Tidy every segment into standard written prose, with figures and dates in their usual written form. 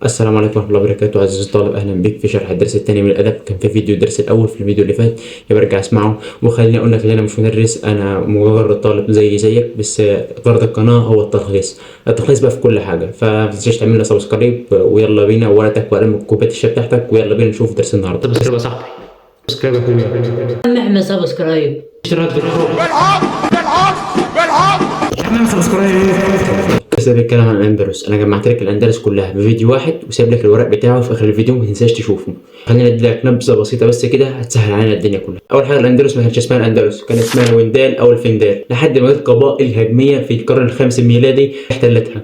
السلام عليكم ورحمة الله وبركاته. عزيزي الطالب، أهلا بك في شرح الدرس الثاني من الأدب. كان في فيديو الدرس الأول في الفيديو اللي فات، يبقى ارجع اسمعه. وخليني أقول لك إن أنا مش مدرس، أنا مجرد طالب زيك، بس غرض القناة هو التلخيص بقى في كل حاجة. فما تنساش تعمل لنا سبسكرايب، ويلا بينا، ورقتك وقلم كوباية الشاي بتاعتك، ويلا بينا نشوف درس النهاردة. سبسكرايب يا صاحبي، سبسكرايب يا اخويا. نعمل سبسكرايب. اشتراك في القناة، اعمل سبسكرايب. لسه بيتكلم عن الاندلس. انا جمعت لك الاندلس كلها بفيديو واحد، وسايب لك الورق بتاعه في اخر الفيديو، ما تنساش تشوفه. خلينا ندي لك نبذه بسيطه بس كده هتسهل علينا الدنيا كلها. اول حاجه، الاندلس ما كانتش اسمها الاندلس، كان اسمها الوندال او الفندال، لحد ما جت القبائل الهجميه في القرن الخامس الميلادي احتلتها،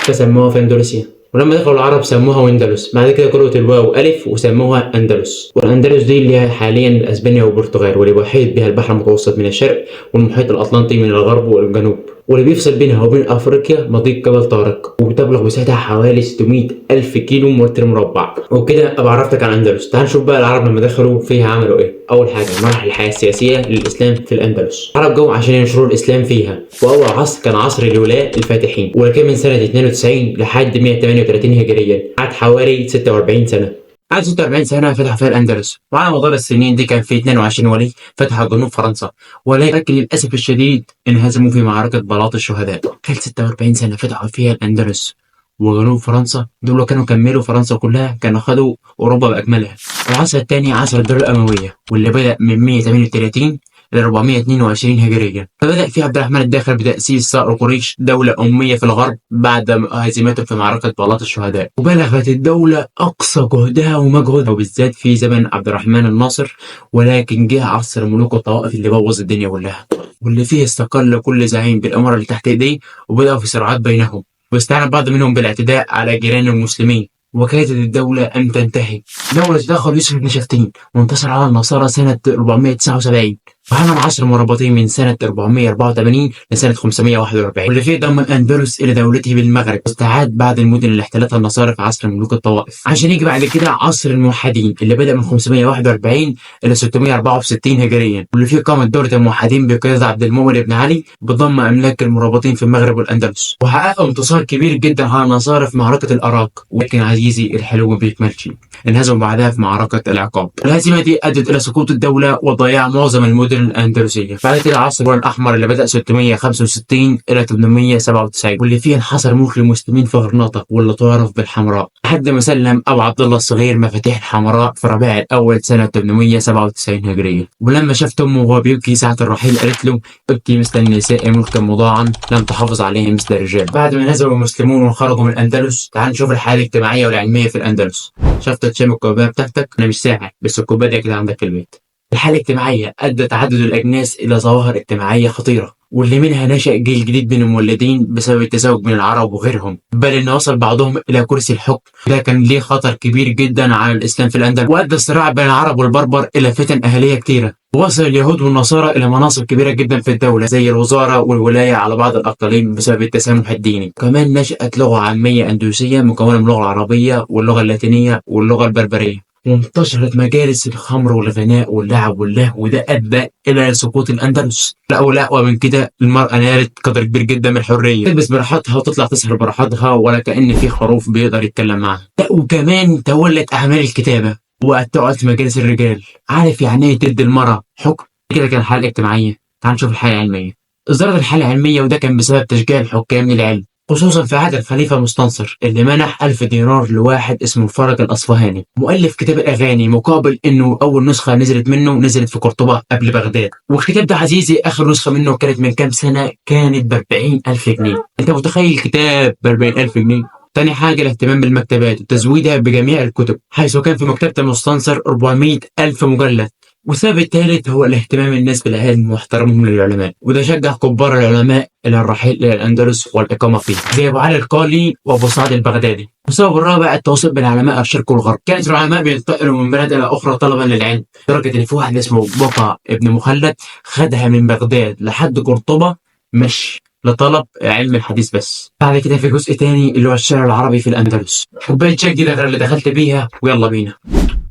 فسموها في اندلسيا. ولما دخلوا العرب سموها ويندلس، بعد كده قرأت الواو ألف وسموها أندلس. والأندلس دي اللي هي حاليا أسبانيا والبرتغال، واللي بيحيط بها البحر المتوسط من الشرق والمحيط الأطلنطي من الغرب والجنوب، واللي بيفصل بينها وبين أفريقيا مضيق جبل طارق، وبتبلغ مساحتها حوالي 600 ألف كيلو متر مربع. وكده أبقى عرفتك عن الأندلس. تعال نشوف بقى العرب لما دخلوا فيها عملوا إيه. أول حاجة، مراحل الحياة السياسية للإسلام في الأندلس. العرب جو عشان ينشروا الإسلام فيها، وأول عصر كان عصر الولاة الفاتحين، وكان من سنة 92 لحد 138 هجريا، قعد حوالي 46 سنة. قعد 46 سنة فتحوا فيها الأندلس، وعلى مدار السنين دي كان في 22 ولي فتحوا جنوب فرنسا، ولكن للأسف الشديد انهزموا في معركة بلاط الشهداء. خلال 46 سنة فتحوا فيها الأندلس وجنوب فرنسا، دول لو كانوا كملوا فرنسا كلها كانوا خدوا أوروبا بأكملها. العصر الثاني عصر الدولة الأموية، واللي بدأ من 138 ل 422 هجريا. فبدأ فيه عبد الرحمن الداخل بتأسيس صقر قريش، دولة أمية في الغرب بعد هزيمته في معركة بلاط الشهداء. وبلغت الدولة أقصى جهدها ومجهودها، وبالذات في زمن عبد الرحمن الناصر. ولكن جه عصر ملوك الطوائف اللي بوظ الدنيا كلها، واللي فيه استقل كل زعيم بالأمارة اللي تحت إيديه، وبدأوا في صراعات بينهم، واستعان بعض منهم بالاعتداء على جيران المسلمين. وكادت الدولة أن تنتهي. دولة تدخل يوسف بن شفتين وانتصر على النصارى سنة 479، وعمل عصر مربطين من سنة 484 لسنة 541، واللي فيه ضم الأندلس إلى دولته بالمغرب، واستعاد بعض المدن اللي احتلتها النصارى في عصر ملوك الطوائف، عشان يجي بعد كده عصر الموحدين اللي بدأ من 541 إلى 664 هجريا، واللي فيه قامت دولة الموحدين بقيادة عبد المؤمن بن علي بضم أملاك المرابطين في المغرب والأندلس، وحققوا انتصار كبير جدا على النصارى في معركة الأراك. ولكن عزيزي الحلو ما بيكملش، انهزموا بعدها في معركة العقاب. الهزيمة دي أدت إلى سقوط الدولة وضياع معظم المدن الأندلسية. بعد كده عصر الأحمر اللي بدأ 665 إلى 897، واللي فيه انحصر ملك المسلمين في غرناطة، واللي تعرف بالحمراء، لحد ما سلم أبو عبد الله الصغير مفاتيح الحمراء في ربيع الأول سنة 897 هجرية. ولما شافت أمه وهو بيبكي ساعة الرحيل قالت له: ابكي مثل النساء ملكا مضاعا لم تحافظ عليه مثل الرجال. بعد ما نزلوا المسلمون وخرجوا من الأندلس، تعال نشوف الحالة الاجتماعية والعلمية في الأندلس. شفت تشم الكوباية بتاعتك؟ أنا مش ساعد، بس الكوباية دي كده عندك في البيت. الحالة الاجتماعية أدى تعدد الأجناس إلى ظواهر اجتماعية خطيرة، واللي منها نشأ جيل جديد من المولدين بسبب التزاوج من العرب وغيرهم، بل إن وصل بعضهم إلى كرسي الحكم. ده كان ليه خطر كبير جدا على الإسلام في الأندلس، وأدى الصراع بين العرب والبربر إلى فتن أهلية كتيرة. وصل اليهود والنصارى إلى مناصب كبيرة جدا في الدولة زي الوزارة والولاية على بعض الأقاليم بسبب التسامح الديني. كمان نشأت لغة عامية أندلسية مكونة من اللغة العربية واللغة اللاتينية واللغة البربرية، وانتشرت مجالس الخمر والغناء واللعب واللهو، وده أدى إلى سقوط الأندلس. لا والأقوى من كده، المرأة نالت قدر كبير جدا من الحرية، تلبس براحتها وتطلع تسهر براحتها ولا كأن في خروف بيقدر يتكلم معاها. لا، وكمان تولت أعمال الكتابة وقت تقعد في مجالس الرجال. عارف يعني ايه تدي المرأة حكم؟ كده كان الحالة الاجتماعية. تعال نشوف الحالة العلمية. ازدادت الحالة العلمية، وده كان بسبب تشجيع الحكام للعلم، خصوصا في عهد الخليفة مستنصر اللي منح 1000 دينار لواحد اسمه الفرج الأصفهاني، مؤلف كتاب الأغاني، مقابل إنه أول نسخة نزلت منه نزلت في قرطبة قبل بغداد. والكتاب ده عزيزي آخر نسخة منه كانت من كام سنة، كانت ب40,000 جنيه. أنت متخيل كتاب ب40,000 جنيه؟ تاني حاجة، الاهتمام بالمكتبات وتزويدها بجميع الكتب، حيث كان في مكتبة المستنصر 400,000 مجلد. والسبب الثالث هو الاهتمام الناس بالعلم واحترامهم للعلماء، وده شجع كبار العلماء إلى الرحيل إلى الأندلس والإقامة فيه، زي أبو علي القالي وأبو سعد البغدادي. والسبب الرابع، التواصل بين العلماء الشرق والغرب. كانت العلماء بينتقلوا من بلد إلى أخرى طلبا للعلم، لدرجة إن في واحد اسمه بقع ابن مخلد خدها من بغداد لحد قرطبة مشي لطلب علم الحديث بس. بعد كده في جزء تاني اللي هو الشعر العربي في الأندلس. كوباية شاي جديدة غير اللي دخلت بيها، ويلا بينا.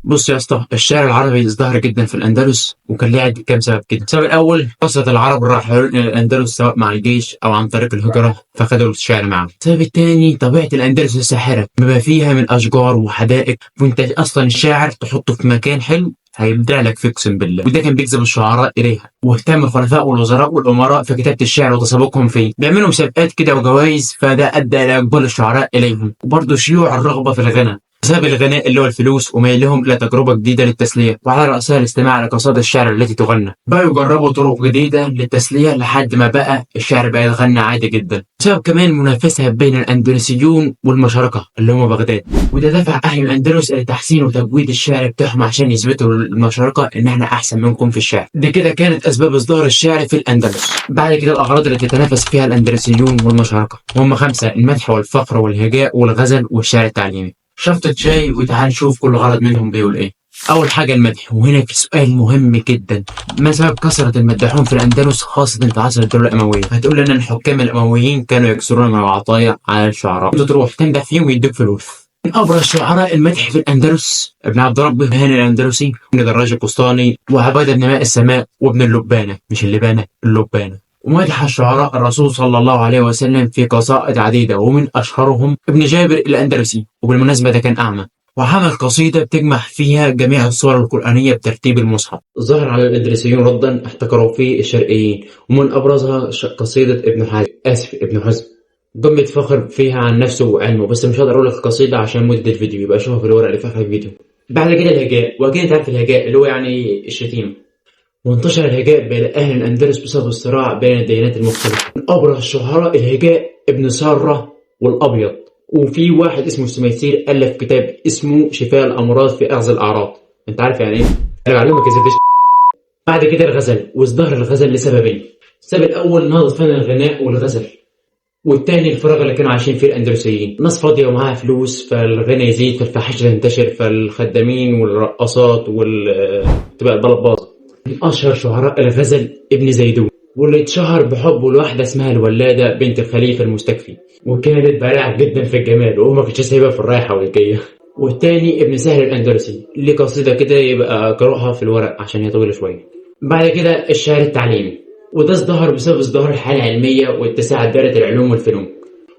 بص يا اسطى، الشعر العربي ازدهر جدا في الاندلس، وكان ليه كام سبب كده. السبب الاول كثره العرب الراحلين الى الاندلس سواء مع الجيش او عن طريق الهجره، فخدوا الشعر معاهم. السبب الثاني طبيعه الاندلس الساحره بما فيها من اشجار وحدائق، وانت اصلا الشاعر تحطه في مكان حلو هيبدع لك فيه اقسم بالله، وده كان بيجذب الشعراء اليها. واهتم الخلفاء والوزراء والامراء في كتابه الشعر وتسابقهم فيه، بيعملوا مسابقات كده وجوائز، فده ادى الى اقبال الشعراء اليهم. وبرضه شيوع الرغبه في الغنى بسبب الغناء اللي هو الفلوس، وميلهم الى تجربه جديده للتسليه، وعلى راسها الاستماع على قصائد الشعر التي تغنى. بقوا يجربوا طرق جديده للتسليه لحد ما بقى الشعر بقى يتغنى عادي جدا، بسبب كمان منافسه بين الاندلسيون والمشارقه اللي هم بغداد. وده دفع اهل الاندلس الى تحسين وتجويد الشعر بتاعهم عشان يثبتوا للمشارقه ان احنا احسن منكم في الشعر. دي كده كانت اسباب ازدهار الشعر في الاندلس. بعد كده الاغراض التي تتنافس فيها الاندلسيون والمشارقه وهم 5: المدح والفخر والهجاء والغزل والشعر التعليمي. شفطة شاي وتعال نشوف كل غرض منهم بيقول ايه. اول حاجه المدح، وهنا في سؤال مهم جدا: ما سبب كثره المداحون في الاندلس خاصه في عصر الدوله الامويه؟ هتقول لنا ان الحكام الامويين كانوا يكسرون من العطايا على الشعراء، انت تروح تمدح فيهم ويدوك فلوس. من ابرز شعراء المدح في الاندلس ابن عبد ربه هاني الاندلسي، وابن دراج القسطاني، وعباده بن ماء السماء، وابن اللبانه، مش اللبانه، اللبانه. ومدح الشعراء الرسول صلى الله عليه وسلم في قصائد عديدة، ومن أشهرهم ابن جابر الأندلسي، وبالمناسبة ده كان أعمى، وعمل قصيدة بتجمع فيها جميع الصور القرآنية بترتيب المصحف. ظهر على الأندلسيون ردا احتكروا فيه الشرقيين، ومن أبرزها قصيدة ابن حزم ضمت فخر فيها عن نفسه وعلمه، بس مش هقدر أقول لك القصيدة عشان مدة الفيديو، يبقى شوفها في الورقة اللي في آخر الفيديو. بعد كده الهجاء، وأكيد أنت عارف الهجاء اللي هو يعني الشتيمة. وانتشر الهجاء بين أهل الأندلس بسبب الصراع بين الديانات المختلفة. من أبرز الشعراء الهجاء ابن سارة والأبيض، وفي واحد اسمه السميسير ألف كتاب اسمه شفاء الأمراض في أخذ الأعراض. أنت عارف يعني إيه؟ أنا بعلمك إزاي تشفي. بعد كده الغزل، وازدهر الغزل لسببين: السبب الأول نهضة فن الغناء والغزل، والتاني الفراغ اللي كانوا عايشين فيه الأندلسيين، ناس فاضية ومعاها فلوس فالغنى يزيد فالفاحشة تنتشر، فالخدامين والرقصات تبقى البلباظ. من أشهر شعراء الغزل ابن زيدون، واللي اتشهر بحبه لواحدة اسمها الولادة بنت الخليفة المستكفي، وكانت بارعة جدا في الجمال وما كانتش سايبها في الرايحة والجاية. والتاني ابن سهل الأندلسي، اللي قصيدة كده يبقى قراءها في الورق عشان هي طويلة شوية. بعد كده الشعر التعليمي، وده ازدهر بسبب ازدهار الحالة العلمية واتساع دائرة العلوم والفنون.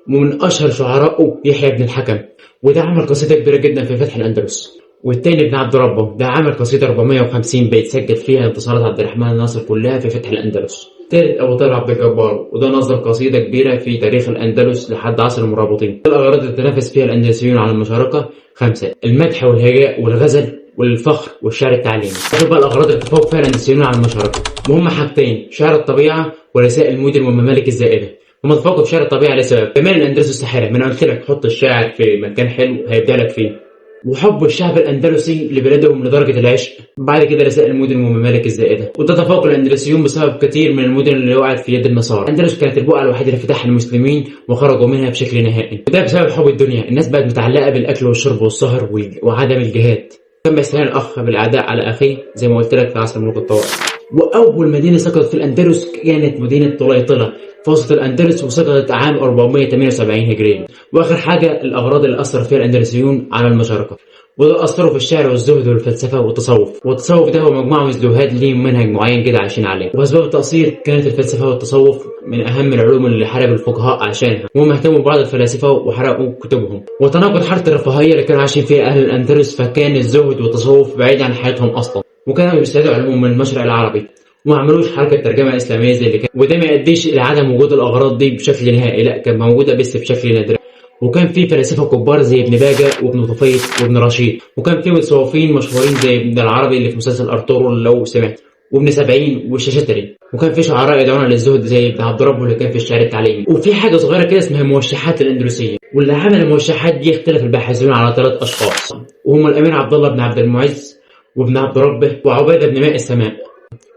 ومن أشهر شعرائه يحيى بن الحكم، وده عمل قصيدة كبيرة جدا في فتح الأندلس. والتاني ابن عبد ربه، ده عمل قصيدة 450 بيت سجل فيها انتصارات عبد الرحمن الناصر كلها في فتح الأندلس. تالت أبو طالب عبد الجبار، وده نظم قصيدة كبيرة في تاريخ الأندلس لحد عصر المرابطين. الأغراض اللي تنافس فيها الأندلسيون على المشارقة 5: المدح والهجاء والغزل والفخر والشعر التعليمي. شوف بقى الأغراض اللي تفوق فيها الأندلسيون على المشارقة، وهم حاجتين: شعر الطبيعة ورسائل المدن والممالك الزائدة. هم تفوقوا في شعر الطبيعة لسبب: كمان الأندلس الساحرة، من قلت لك حط الشاعر في مكان حلو هيبدع لك فيه. وحب الشعب الأندلسي لبلادهم لدرجة العشق. بعد كده رسائل المدن والممالك الزائدة، وده تفوق الأندلسيون بسبب كثير من المدن اللي وقعت في يد النصارى. الأندلس كانت البقعة الوحيدة اللي فتحها المسلمين وخرجوا منها بشكل نهائي، وده بسبب حب الدنيا. الناس بقت متعلقة بالأكل والشرب والسهر وعدم الجهاد. كان بيستعين الأخ بالأعداء على أخيه زي ما قلت لك في عصر ملوك الطوائف. وأول مدينة سقطت في الأندلس كانت مدينة طليطلة في وسط الأندلس، وسقطت عام 478 هجرية. وآخر حاجة الأغراض اللي أثر فيها الأندلسيون على المشارقة، وده أثروا في الشعر والزهد والفلسفة والتصوف. والتصوف ده هو مجموعة من الزهاد ليهم منهج معين كده عايشين عليه. وأسباب التأثير كانت الفلسفة والتصوف من أهم العلوم اللي حارب الفقهاء عشانها، وهم اهتموا ببعض الفلاسفة وحرقوا كتبهم. وتناقض حالة الرفاهية اللي كانوا عايشين فيها أهل الأندلس، فكان الزهد والتصوف بعيد عن حياتهم أصلا، وكانوا بيستعيدوا علومهم من المشرق العربي، وما عملوش حركة ترجمة إسلامية زي اللي كان. وده ما يؤديش إلى عدم وجود الأغراض دي بشكل نهائي، لا كانت موجودة بس بشكل نادر. وكان في فلاسفة كبار زي ابن باجة وابن طفيف وابن رشيد، وكان في متصوفين مشهورين زي ابن العربي اللي في مسلسل أرطغرل لو سمعت، وابن سبعين والشاشتري. وكان في شعراء يدعون للزهد زي ابن عبد ربه اللي كان في الشعر التعليمي. وفي حاجة صغيرة كده اسمها الموشحات الأندلسية، واللي عمل الموشحات دي اختلف الباحثون على 3 أشخاص، وهم الأمير عبد الله بن عبد المعز وابن عبد ربه وعبيدة بن ماء السماء.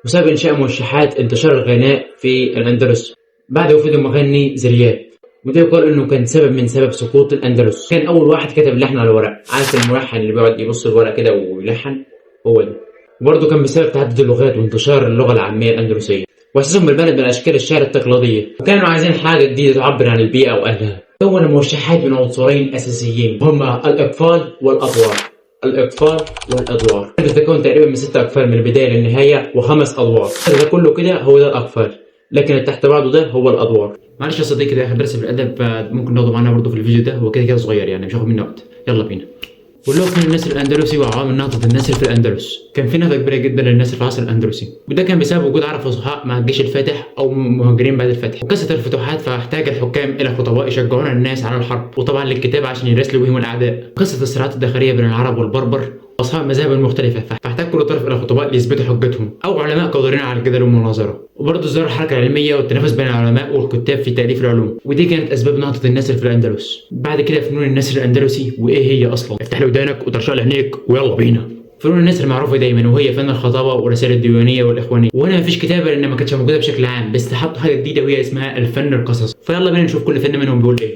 وسبب إنشاء موشحات انتشار الغناء في الأندلس بعد وفاة المغني زرياب، وده يقال انه كان سبب من سبب سقوط الاندلس. كان اول واحد كتب اللحن على الورق، عارف الملحن اللي بيقعد يبص الورق كده ويلحن، هو ده. وبرضه كان بسبب تعدد اللغات وانتشار اللغه العاميه الاندلسيه، واحساسهم بالبلد من اشكال الشعر التقليديه، وكانوا عايزين حاجه جديده تعبر عن البيئه واهلها. كون الموشحات من عنصرين اساسيين هما الاقفال والاطوار. الإقفال والأدوار. بتتكون تقريبا من 6 أقفال من البداية للنهاية و5 أدوار. ده كله كده هو ده الأقفال، لكن اللي تحت بعضه ده هو الأدوار. معلش يا صديقي، ده آخر درس في الأدب، فممكن ناخده معانا برضه في الفيديو ده، هو كده كده صغير يعني مش هياخد مني وقت. يلا بينا. واللغة من النسر الأندلسي وعوامل نهضة النسر في الأندلس. كان في نهضة كبيرة جدا للنسر في العصر الأندلسي، وده كان بسبب وجود عرب فصحاء مع الجيش الفاتح أو مهاجرين بعد الفتح، وكثرة الفتوحات فاحتاج الحكام إلى خطباء يشجعون الناس على الحرب، وطبعا للكتابة عشان يرسلوا بهم الأعداء. وكثرة الصراعات الداخلية بين العرب والبربر وأصحاب المذاهب المختلفة، فاحتاج كل طرف إلى خطباء ليثبتوا حجتهم أو علماء قادرين على الجدل والمناظرة. وبرضه ظهر الحركة العلمية والتنافس بين العلماء والكتاب في تأليف العلوم، ودي كانت أسباب نهضة النسر في الأندلس. بعد كده فنون النسر الأندلسي، وإيه هي أصلا؟ افتح لي ودانك وترشق لعينيك ويلا بينا. فنون النسر معروفة دايما وهي فن الخطابة والرسائل الديوانية والإخوانية، وهنا مفيش كتابة لأن ما كانتش موجودة بشكل عام، بس حطوا حاجة جديدة وهي اسمها الفن القصصي. فيلا بينا نشوف كل فن منهم بيقول إيه.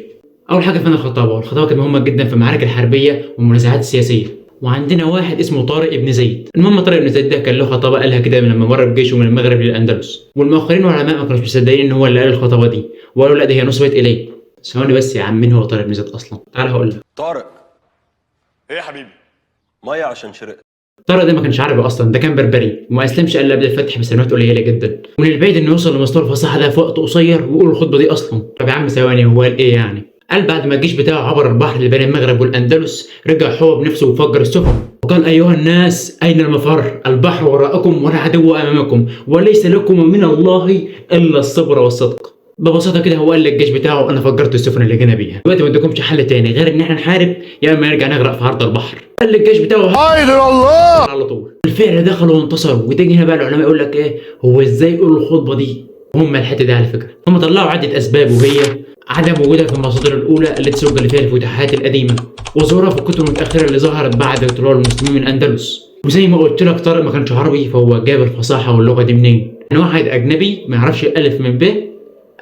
أول حاجة فن الخطابة، والخطابة كانت مهمة جدا في المعارك الحربية والمنازعات السياسية. وعندنا واحد اسمه طارق ابن زيد. المهم طارق ابن زيد ده كان له خطابه قالها كده لما مر بجيشه من المغرب للاندلس، والمؤخرين والعلماء ما كانوش مصدقين ان هو اللي قال الخطابه دي، وقالوا لا دي هي نسبت اليه. ثواني بس يا عم، مين هو طارق ابن زيد اصلا؟ تعال هقول لك. طارق ايه يا حبيبي؟ ميه عشان شرقت. طارق ده ما كانش عربي اصلا، ده كان بربري وما اسلمش الا قبل الفتح بسنوات قليله جدا، ومن البعيد انه يوصل لمستوى الفصاحه ده في وقت قصير ويقول الخطبه دي اصلا. طب يا عم ثواني، هو قال ايه يعني؟ قال بعد ما الجيش بتاعه عبر البحر بين المغرب والاندلس، رجع هو بنفسه وفجر السفن وقال ايها الناس اين المفر؟ البحر وراءكم والعدو امامكم وليس لكم من الله الا الصبر والصدق. ببساطه كده هو قال للجيش بتاعه انا فجرت السفن اللي جينا بيها، دلوقتي ما عندكمش حل تاني غير ان احنا نحارب يا اما نرجع نغرق في عرض البحر. قال للجيش بتاعه حيدر الله على طول. بالفعل دخلوا وانتصروا. وتيجي هنا بقى العلماء يقول لك ايه هو ازاي يقولوا الخطبه دي؟ هم الحته دي على فكره هم طلعوا عده اسباب، وهي عدم وجودها في المصادر الاولى التي سجل فيها الفتوحات القديمه، وظهورها في الكتب المتاخره اللي ظهرت بعد طلوع المسلمين من الاندلس. وزي ما قلت لك طارق ما كانش عربي، فهو جاب الفصاحه واللغه دي منين؟ ان واحد اجنبي ما يعرفش الف من ب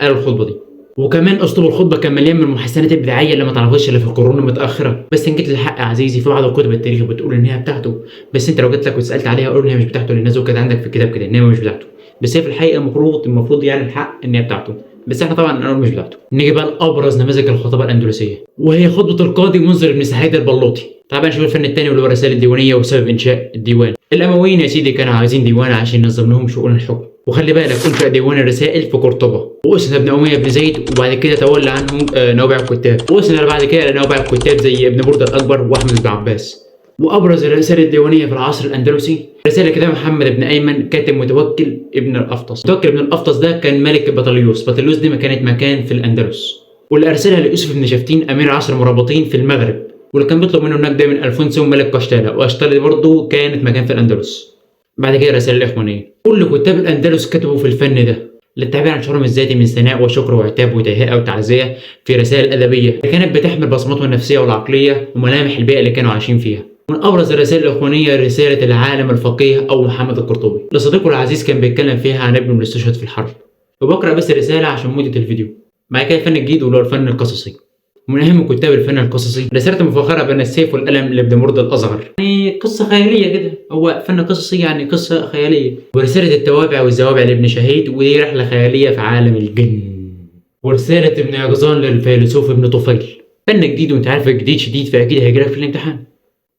قال الخطبه دي. وكمان اسلوب الخطبه كان مليان من المحسنات البدعيه اللي ما تعرفش الا في القرون المتاخره. بس ان جيت للحق يا عزيزي، في بعض الكتب التاريخ بتقول ان هي بتاعته، بس انت لو جيت لك وسالت عليها قول ان هي مش بتاعته، لان الناس كانت عندك في الكتاب كده ان هي مش بتاعته، بس هي في الحقيقه المفروض يعني الحق ان هي بتاعته، بس احنا طبعا نقول مش بتاعته. نيجي بقى لابرز نماذج الخطابه الاندلسيه، وهي خطبه القاضي منذر بن سعيد البلوطي. طبعا نشوف الفن الثاني واللي هو الرسائل الديوانيه وسبب انشاء الديوان. الامويين يا سيدي كانوا عايزين ديوان عشان ينظم لهم شؤون الحكم، وخلي بالك انشأ ديوان الرسائل في قرطبه، واسس ابن اميه بن زيد، وبعد كده تولى عنهم نوابع الكتاب، واسس بعد كده نوابع الكتاب زي ابن برده الاكبر واحمد بن عباس. وابرز الرسائل الديوانيه في العصر الاندلسي رساله كتاب محمد بن ايمن كاتب متوكل ابن الافطس. متوكل ابن الافطس ده كان ملك بطليوس. بطليوس دي كانت مكان في الاندلس، واللي ارسلها ليوسف بن شفتين امير عصر المرابطين في المغرب، واللي كان بيطلب منه هناك ده من الفونسو ملك قشتاله، وقشتاله دي برضه كانت مكان في الاندلس. بعد كده رسائل الاخوانيه. كل كتاب الاندلس كتبوا في الفن ده للتعبير عن شعورهم الذاتي من ثناء وشكر وعتاب وتهيئه وتعزيه في رسائل ادبيه كانت بتحمل بصماتهم النفسيه والعقليه وملامح البيئه اللي كانوا عايشين فيها. من ابرز الرسائل الاخوانيه رساله العالم الفقيه او محمد القرطبي لصديقه العزيز، كان بيتكلم فيها عن ابنه اللي استشهد في الحرب. وبقرا بس الرساله عشان مده الفيديو. بعد كده الفن الجديد واللي هو الفن القصصي، ومن اهم كتاب الفن القصصي رساله مفخره بين السيف والقلم لابن مرده الاصغر، يعني قصه خياليه كده، هو فن قصصي يعني قصه خياليه. ورساله التوابع والزوابع لابن شهيد، ودي رحله خياليه في عالم الجن. ورساله ابن يقظان للفيلسوف ابن طفيل. فن جديد وانت عارف الجديد شديد، فاكيد هيجيلك في الامتحان.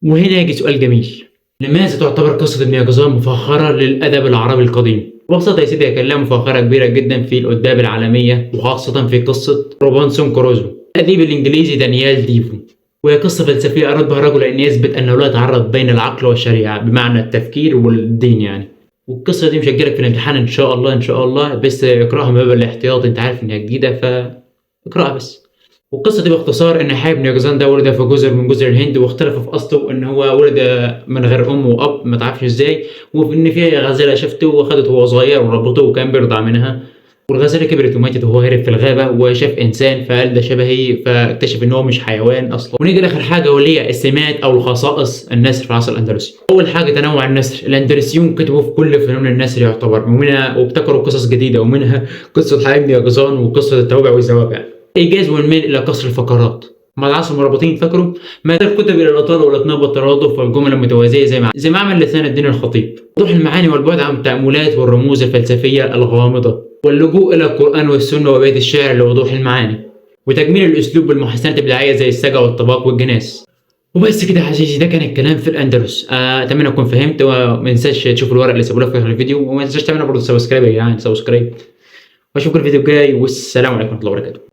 وهنا يجي سؤال جميل، لماذا تعتبر قصه ابن يقظان مفخره للادب العربي القديم؟ ببساطه يا سيدي كان لها مفخره كبيره جدا في الاداب العالميه، وخاصه في قصه روبنسون كروزو الأديب الإنجليزي دانيال ديفو، وهي قصة فلسفية أراد بها الرجل أن يثبت أنه لا يتعرض بين العقل والشريعة بمعنى التفكير والدين يعني. والقصة دي مش هتجيلك في الامتحان إن شاء الله إن شاء الله، بس اقرأها من باب الاحتياط، أنت عارف إنها جديدة فاقرأها بس. والقصة دي باختصار إن حي بن يقظان ده ولد في جزر من جزر الهند، واختلف في أصله إن هو ولد من غير أم وأب ما تعرفش إزاي، وفي إن في غزالة شافته وأخدته وهو صغير وربطه وكان بيرضع منها، والغزالة كبرت وماتت وهو هرب في الغابة وشاف إنسان فقال ده شبهي، فاكتشف إن هو مش حيوان أصلا. ونيجي لآخر حاجة واللي السمات أو الخصائص النسر في العصر الأندلسي. أول حاجة تنوع النسر. الأندلسيون كتبوا في كل فنون النسر يعتبر، وابتكروا قصص جديدة، ومنها قصة حي بن يقظان وقصة التوابع والزوابع. إيجاز والميل إلى قصر الفقرات. مع العصر المرابطين فاكروا ما الكتب الى الاطاله والاطناب والترادف والجمل المتوازيه زي ما عمل لسان الدين الخطيب. وضوح المعاني والبعد عن التاملات والرموز الفلسفيه الغامضه، واللجوء الى القران والسنه وبيت الشعر لوضوح المعاني، وتجميل الاسلوب بالمحسنات الابداعيه زي السجع والطباق والجناس. وبس كده يا عزيزي، ده كان الكلام في الاندلس. اتمنى تكون فهمت، وما تنساش تشوف الورق اللي سابوه لك في اخر الفيديو، وما تنساش تعمل برضه سبسكرايب يا جدعان، سبسكرايب. واشوفكم الفيديو الجاي، والسلام عليكم ورحمه الله وبركاته.